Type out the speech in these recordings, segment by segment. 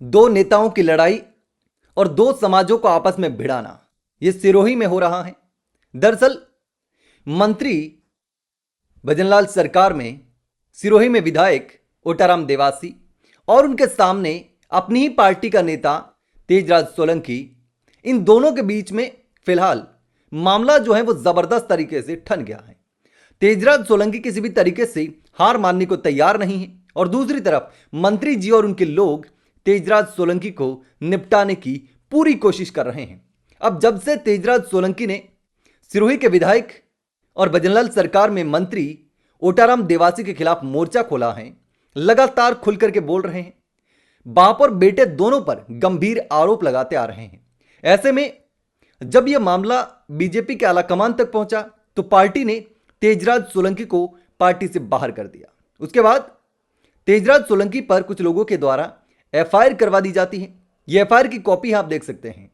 दो नेताओं की लड़ाई और दो समाजों को आपस में भिड़ाना, यह सिरोही में हो रहा है। दरअसल मंत्री भजनलाल सरकार में सिरोही में विधायक ओटाराम देवासी और उनके सामने अपनी ही पार्टी का नेता तेजराज सोलंकी, इन दोनों के बीच में फिलहाल मामला जो है वो जबरदस्त तरीके से ठन गया है। तेजराज सोलंकी किसी भी तरीके से हार मानने को तैयार नहीं है और दूसरी तरफ मंत्री जी और उनके लोग तेजराज सोलंकी को निपटाने की पूरी कोशिश कर रहे हैं। अब जब से तेजराज सोलंकी ने सिरोही के विधायक और भजनलाल सरकार में मंत्री ओटाराम देवासी के खिलाफ मोर्चा खोला है, लगातार खुलकर के बोल रहे हैं, बाप और बेटे दोनों पर गंभीर आरोप लगाते आ रहे हैं। ऐसे में जब यह मामला बीजेपी के आलाकमान तक पहुंचा तो पार्टी ने तेजराज सोलंकी को पार्टी से बाहर कर दिया। उसके बाद तेजराज सोलंकी पर कुछ लोगों के द्वारा एफआईआर करवा दी जाती है। यह एफआईआर की कॉपी आप देख सकते हैं।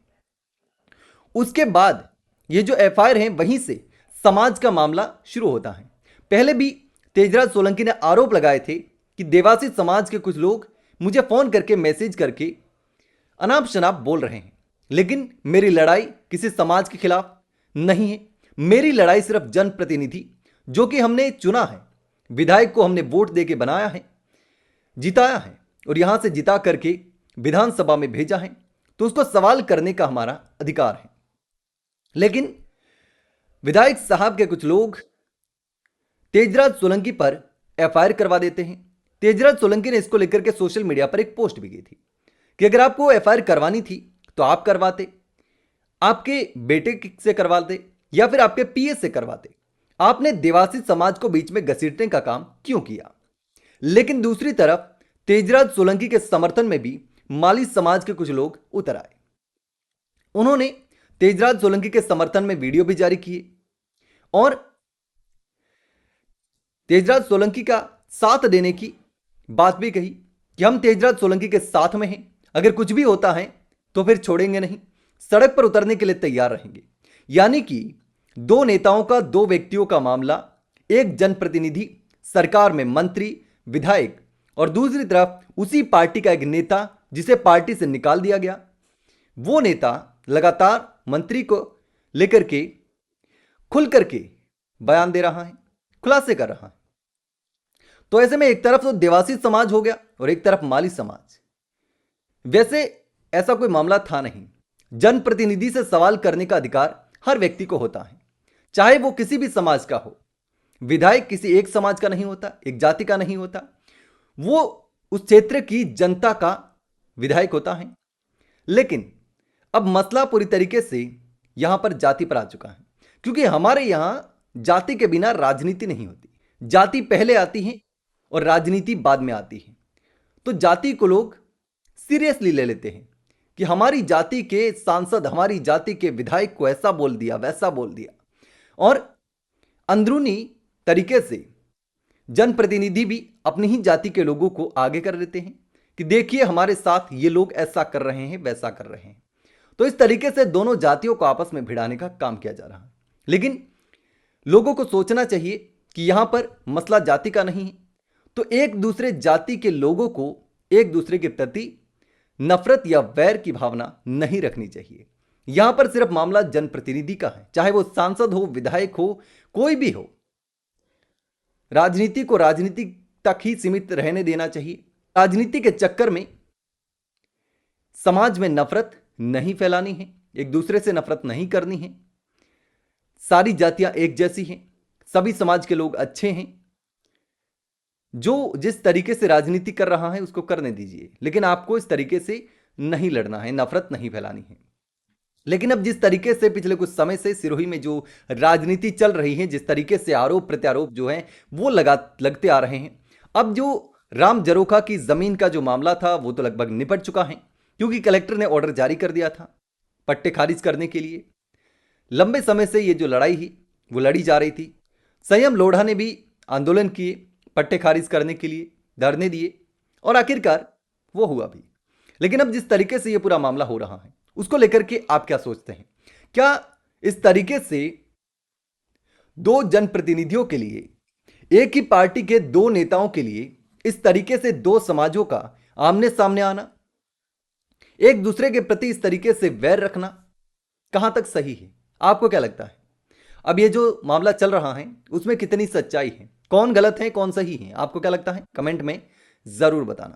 उसके बाद ये जो एफआईआर है वहीं से समाज का मामला शुरू होता है। पहले भी तेजराज सोलंकी ने आरोप लगाए थे कि देवासी समाज के कुछ लोग मुझे फोन करके मैसेज करके अनाप शनाप बोल रहे हैं, लेकिन मेरी लड़ाई किसी समाज के खिलाफ नहीं है। मेरी लड़ाई सिर्फ जनप्रतिनिधि जो कि हमने चुना है, विधायक को हमने वोट देके बनाया है, जिताया है और यहां से जिता करके विधानसभा में भेजा है, तो उसको सवाल करने का हमारा अधिकार है। लेकिन विधायक साहब के कुछ लोग तेजराज सोलंकी पर एफआईआर करवा देते हैं। तेजराज सोलंकी ने इसको लेकर के सोशल मीडिया पर एक पोस्ट भी की थी कि अगर आपको एफआईआर करवानी थी तो आप करवाते, आपके बेटे से करवाते या फिर आपके पीए से करवाते। आपने देवासी समाज को बीच में घसीटने का काम क्यों किया? लेकिन दूसरी तरफ तेजराज सोलंकी के समर्थन में भी माली समाज के कुछ लोग उतर आए। उन्होंने तेजराज सोलंकी के समर्थन में वीडियो भी जारी किए और तेजराज सोलंकी का साथ देने की बात भी कही कि हम तेजराज सोलंकी के साथ में हैं, अगर कुछ भी होता है तो फिर छोड़ेंगे नहीं, सड़क पर उतरने के लिए तैयार रहेंगे। यानी कि दो नेताओं का, दो व्यक्तियों का मामला, एक जनप्रतिनिधि, सरकार में मंत्री, विधायक और दूसरी तरफ उसी पार्टी का एक नेता जिसे पार्टी से निकाल दिया गया। वो नेता लगातार मंत्री को लेकर के खुल करके बयान दे रहा है, खुलासे कर रहा है। तो ऐसे में एक तरफ तो देवासी समाज हो गया और एक तरफ माली समाज। वैसे ऐसा कोई मामला था नहीं। जनप्रतिनिधि से सवाल करने का अधिकार हर व्यक्ति को होता है, चाहे वो किसी भी समाज का हो। विधायक किसी एक समाज का नहीं होता, एक जाति का नहीं होता, वो उस क्षेत्र की जनता का विधायक होता है। लेकिन अब मसला पूरी तरीके से यहां पर जाति पर आ चुका है, क्योंकि हमारे यहां जाति के बिना राजनीति नहीं होती। जाति पहले आती है और राजनीति बाद में आती है। तो जाति को लोग सीरियसली ले लेते हैं कि हमारी जाति के सांसद, हमारी जाति के विधायक को ऐसा बोल दिया, वैसा बोल दिया, और अंदरूनी तरीके से जनप्रतिनिधि भी अपनी ही जाति के लोगों को आगे कर देते हैं कि देखिए हमारे साथ ये लोग ऐसा कर रहे हैं, वैसा कर रहे हैं। तो इस तरीके से दोनों जातियों को आपस में भिड़ाने का काम किया जा रहा है। लेकिन लोगों को सोचना चाहिए कि यहां पर मसला जाति का नहीं है, तो एक दूसरे जाति के लोगों को एक दूसरे के प्रति नफरत या वैर की भावना नहीं रखनी चाहिए। यहां पर सिर्फ मामला जनप्रतिनिधि का है, चाहे वो सांसद हो, विधायक हो, कोई भी हो। राजनीति को राजनीति तक ही सीमित रहने देना चाहिए। राजनीति के चक्कर में समाज में नफरत नहीं फैलानी है, एक दूसरे से नफरत नहीं करनी है। सारी जातियां एक जैसी हैं, सभी समाज के लोग अच्छे हैं। जो जिस तरीके से राजनीति कर रहा है उसको करने दीजिए, लेकिन आपको इस तरीके से नहीं लड़ना है, नफरत नहीं फैलानी है। लेकिन अब जिस तरीके से पिछले कुछ समय से सिरोही में जो राजनीति चल रही है, जिस तरीके से आरोप प्रत्यारोप जो है वो लगते आ रहे हैं, अब जो राम जरोखा की जमीन का जो मामला था वो तो लगभग निपट चुका है, क्योंकि कलेक्टर ने ऑर्डर जारी कर दिया था पट्टे खारिज करने के लिए। लंबे समय से ये जो लड़ाई ही वो लड़ी जा रही थी। संयम लोढ़ा ने भी आंदोलन किए, पट्टे खारिज करने के लिए धरने दिए और आखिरकार वो हुआ भी। लेकिन अब जिस तरीके से ये पूरा मामला हो रहा है उसको लेकर के आप क्या सोचते हैं? क्या इस तरीके से दो जनप्रतिनिधियों के लिए, एक ही पार्टी के दो नेताओं के लिए इस तरीके से दो समाजों का आमने सामने आना एक दूसरे के प्रति इस तरीके से वैर रखना कहां तक सही है? आपको क्या लगता है? अब ये जो मामला चल रहा है उसमें कितनी सच्चाई है, कौन गलत है कौन सही है, आपको क्या लगता है? कमेंट में जरूर बताना।